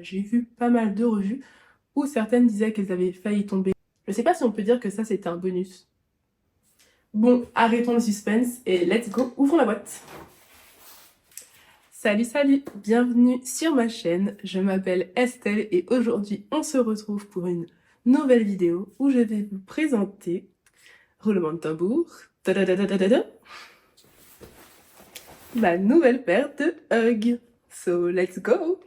J'ai vu pas mal de revues où certaines disaient qu'elles avaient failli tomber. Je sais pas si on peut dire que ça c'était un bonus. Bon, arrêtons le suspense et let's go, ouvrons la boîte. Salut, bienvenue sur ma chaîne, je m'appelle Estelle et aujourd'hui on se retrouve pour une nouvelle vidéo où je vais vous présenter, roulement de tambour, tadadadadada, ma nouvelle paire de Hug. So let's go!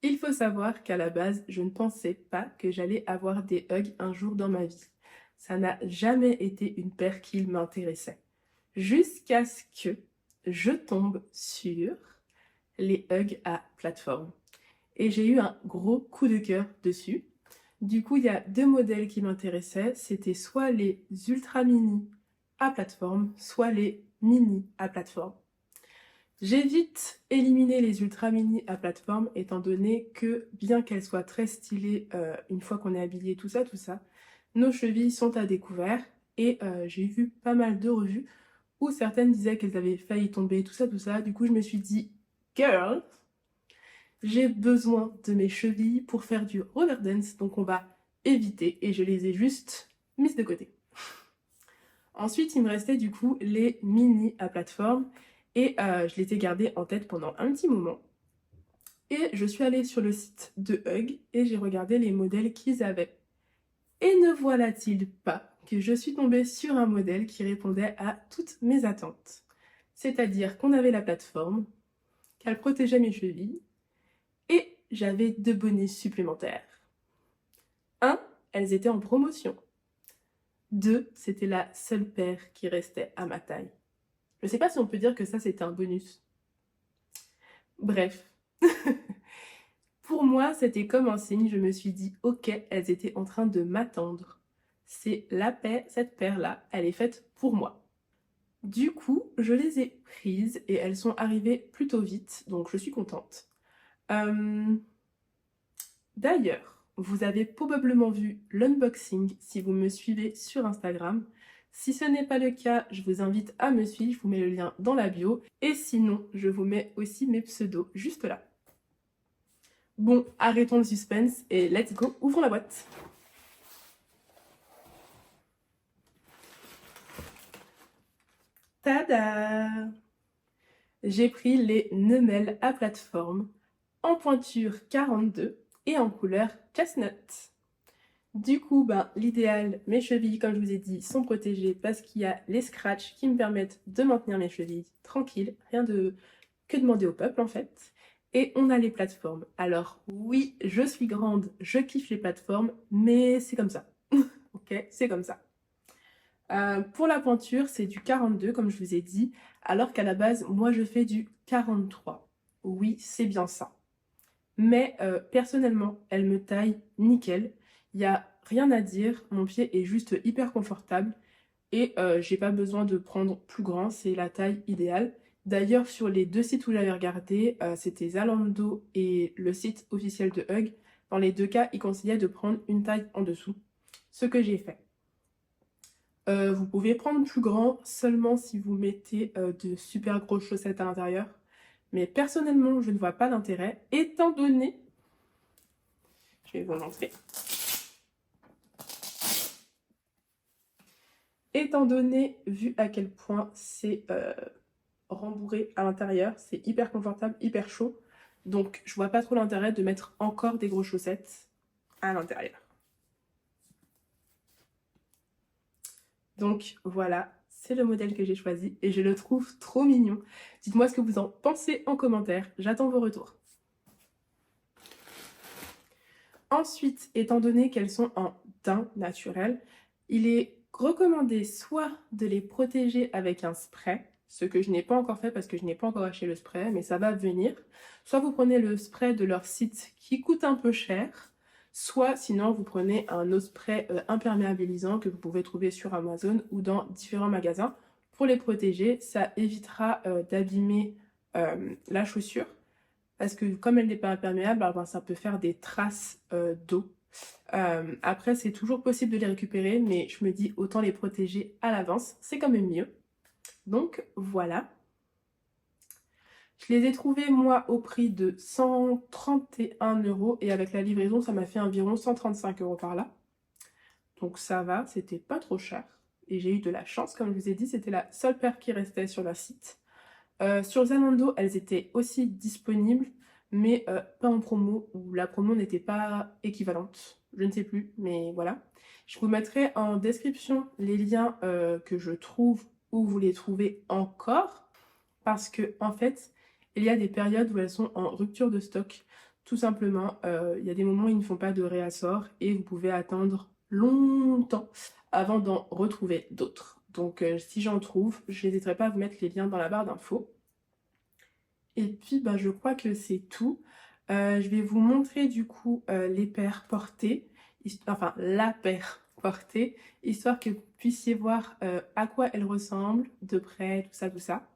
Il faut savoir qu'à la base, je ne pensais pas que j'allais avoir des Hugs un jour dans ma vie. Ça n'a jamais été une paire qui m'intéressait. Jusqu'à ce que je tombe sur les Hugs à plateforme. Et j'ai eu un gros coup de cœur dessus. Du coup, il y a deux modèles qui m'intéressaient. C'était soit les Ultra Mini à plateforme, soit les Mini à plateforme. J'ai vite éliminé les Ultra Mini à plateforme étant donné que bien qu'elles soient très stylées une fois qu'on est habillé, tout ça, nos chevilles sont à découvert et j'ai vu pas mal de revues où certaines disaient qu'elles avaient failli tomber, tout ça. Du coup, je me suis dit, girl, j'ai besoin de mes chevilles pour faire du roller dance, donc on va éviter et je les ai juste mises de côté. Ensuite, il me restait du coup les mini à plateforme et je les ai gardés en tête pendant un petit moment. Et je suis allée sur le site de Hug et j'ai regardé les modèles qu'ils avaient. Et ne voilà-t-il pas que je suis tombée sur un modèle qui répondait à toutes mes attentes. C'est-à-dire qu'on avait la plateforme, qu'elle protégeait mes chevilles et j'avais deux bonus supplémentaires. 1, elles étaient en promotion. 2, c'était la seule paire qui restait à ma taille. Je sais pas si on peut dire que ça c'était un bonus. Bref. Pour moi, c'était comme un signe, je me suis dit, ok, elles étaient en train de m'attendre. C'est la paire, cette paire-là, elle est faite pour moi. Du coup, je les ai prises et elles sont arrivées plutôt vite, donc je suis contente. D'ailleurs, vous avez probablement vu l'unboxing si vous me suivez sur Instagram. Si ce n'est pas le cas, je vous invite à me suivre, je vous mets le lien dans la bio. Et sinon, je vous mets aussi mes pseudos juste là. Bon, arrêtons le suspense et let's go, ouvrons la boîte. Tada! J'ai pris les Neumel à plateforme en pointure 42 et en couleur chestnut. Du coup, l'idéal, mes chevilles, comme je vous ai dit, sont protégées parce qu'il y a les scratchs qui me permettent de maintenir mes chevilles tranquilles, rien de que demander au peuple en fait. Et on a les plateformes. Alors oui, je suis grande, je kiffe les plateformes, mais c'est comme ça. Ok, c'est comme ça. Pour la pointure, c'est du 42 comme je vous ai dit, alors qu'à la base, moi je fais du 43. Oui, c'est bien ça. Mais personnellement, elle me taille nickel. Il n'y a rien à dire, mon pied est juste hyper confortable et j'ai pas besoin de prendre plus grand, c'est la taille idéale. D'ailleurs, sur les deux sites où j'avais regardé, c'était Zalando et le site officiel de Hug. Dans les deux cas, ils conseillaient de prendre une taille en dessous, ce que j'ai fait. Vous pouvez prendre plus grand seulement si vous mettez de super grosses chaussettes à l'intérieur. Mais personnellement, je ne vois pas l'intérêt, étant donné... Je vais vous montrer. Étant donné, vu à quel point c'est rembourré à l'intérieur, c'est hyper confortable, hyper chaud. Donc, je vois pas trop l'intérêt de mettre encore des grosses chaussettes à l'intérieur. Donc, voilà, c'est le modèle que j'ai choisi et je le trouve trop mignon. Dites-moi ce que vous en pensez en commentaire, j'attends vos retours. Ensuite, étant donné qu'elles sont en teint naturel, il est recommandé soit de les protéger avec un spray, ce que je n'ai pas encore fait parce que je n'ai pas encore acheté le spray, mais ça va venir. Soit vous prenez le spray de leur site qui coûte un peu cher, soit sinon vous prenez un autre spray imperméabilisant que vous pouvez trouver sur Amazon ou dans différents magasins. Pour les protéger, ça évitera d'abîmer la chaussure. Parce que comme elle n'est pas imperméable, alors ça peut faire des traces d'eau Après, c'est toujours possible de les récupérer, mais je me dis autant les protéger à l'avance, c'est quand même mieux. Donc voilà. Je les ai trouvés, moi, au prix de 131 € et avec la livraison, ça m'a fait environ 135 € par là. Donc ça va, c'était pas trop cher. Et j'ai eu de la chance, comme je vous ai dit, c'était la seule paire qui restait sur leur site. Sur Zalando, elles étaient aussi disponibles, mais pas en promo, ou la promo n'était pas équivalente. Je ne sais plus, mais voilà. Je vous mettrai en description les liens que je trouve où vous les trouvez encore, parce que en fait, il y a des périodes où elles sont en rupture de stock. Tout simplement, il y a des moments où ils ne font pas de réassort et vous pouvez attendre longtemps avant d'en retrouver d'autres. Donc si j'en trouve, je n'hésiterai pas à vous mettre les liens dans la barre d'infos. Et puis bah, je crois que c'est tout. Je vais vous montrer du coup les paires portées, enfin la paire portée, histoire que vous puissiez voir à quoi elle ressemble de près, tout ça, tout ça.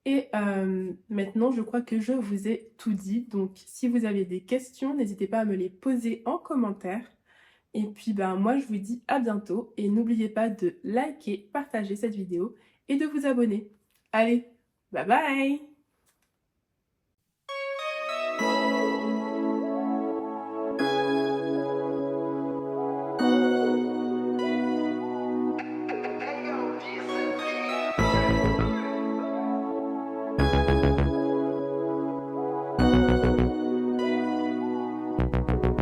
Et maintenant, je crois que je vous ai tout dit. Donc, si vous avez des questions, n'hésitez pas à me les poser en commentaire. Et puis, ben, moi, je vous dis à bientôt. Et n'oubliez pas de liker, partager cette vidéo et de vous abonner. Allez, bye bye!